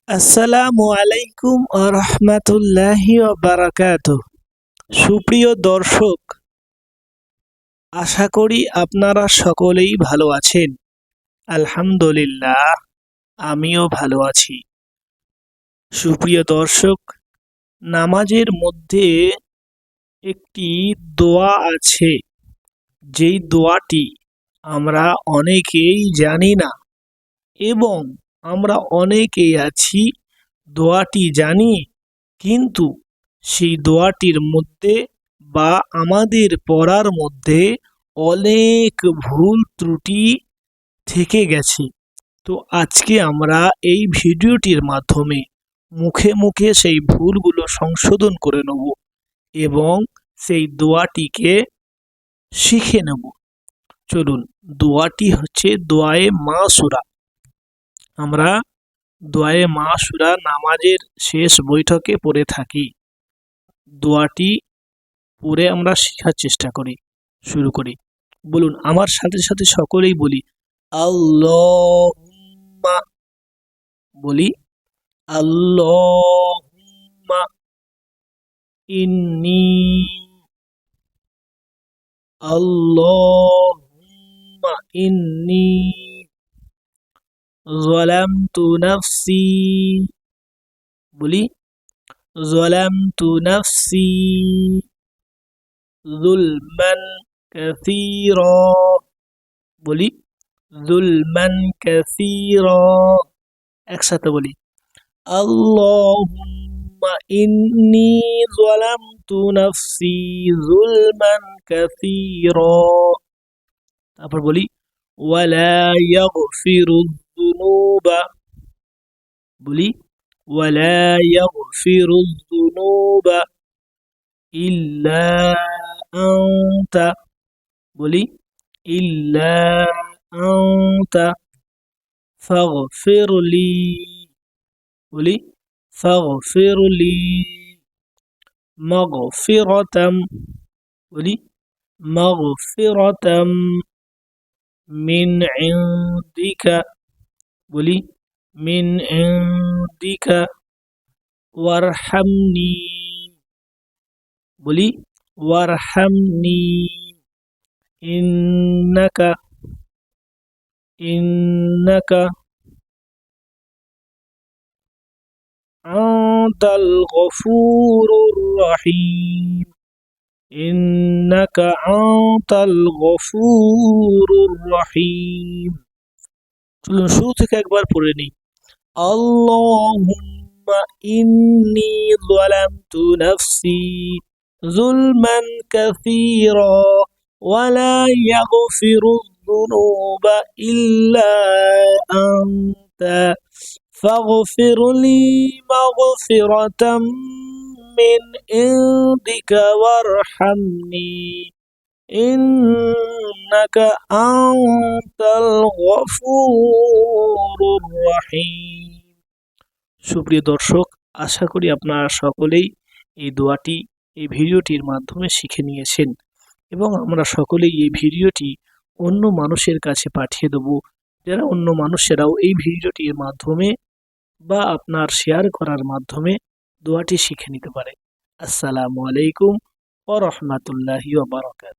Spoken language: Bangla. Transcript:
আসসালামু আলাইকুম রাহমাতুল্লাহি ওয়া বারাকাতুহু। সুপ্রিয় দর্শক, আশা করি আপনারা সকলেই ভালো আছেন। আলহামদুলিল্লাহ, আমিও ভালো আছি। সুপ্রিয় দর্শক, নামাজের মধ্যে একটি দোয়া আছে, যেই দোয়াটি আমরা অনেকেই জানি না এবং আমরা অনেকেই আছি দোয়াটি জানি, কিন্তু সেই দোয়াটির মধ্যে বা আমাদের পড়ার মধ্যে অনেক ভুল ত্রুটি থেকে গেছে। তো আজকে আমরা এই ভিডিওটির মাধ্যমে মুখে মুখে সেই ভুলগুলো সংশোধন করে নেব এবং সেই দোয়াটিকে শিখে নেব। চলুন, দোয়াটি হচ্ছে দোয়ায়ে মাসুরা। আমরা দোয়ায়ে মাসুরা নামাজের শেষ বৈঠকে পড়ে থাকি। দোয়াটি পড়ে আমরা শেখার চেষ্টা করি। শুরু করি, বলুন আমার সাথে সাথে সকলেই বলি আল্লাহুম্মা। বলি আল্লাহুম্মা ইন্নী। আল্লাহুম্মা ইন্নী যালামতু নাফসি। বলি যালামতু নাফসি যুলমান কাসীরা। বলি যুলমান কাসীরা। একসাথে বলি আল্লাহুম্মা ইন্নী যালামতু নাফসি যুলমান কাসীরা। তারপর বলি ওয়ালা ইয়াগফিরুয যুনুবা। বলি ওয়ালা ইয়াগফিরুয যুনুবা ইল্লা আনতা। বলি ইল্লা আনতা ফাগফিরলি। বলি ফাগফিরলি মাগফিরাতাম। বলি মাগফিরাতাম মিন ইনদিকা। বলি মিন ইনদিকা ওয়ারহামনি। বলি ওয়ারহামনি ইন্নাকা ইন্নাকা আনতাল গফুরুর রহিম। ইন্নাকা আনতাল গফুরুর রহিম। চলুন শুরু থেকে একবার পড়ে নিই। আল্লাহুম্মা ইন্নী যালামতু নাফসি যুলমান কাসীরা ওয়ালা ইয়াগফিরুয যুনুবা ইল্লা আনতা ফাগফিরলি মাগফিরাতাম মিন ইনদিকা ওয়ারহামনি ইন্নাকা আনতাল গফুরুর রহিম। সুপ্রিয় দর্শক, আশা করি আপনারা সকলেই এই দোয়াটি এই ভিডিওটির মাধ্যমে শিখে নিয়েছেন এবং আমরা সকলেই এই ভিডিওটি অন্য মানুষের কাছে পাঠিয়ে দেব, যারা অন্য মানুষেরাও এই ভিডিওটির মাধ্যমে বা আপনার শেয়ার করার মাধ্যমে দোয়াটি শিখে নিতে পারে। আসসালামু আলাইকুম ওয়া রাহমাতুল্লাহি ওয়া বারাকাতুহু।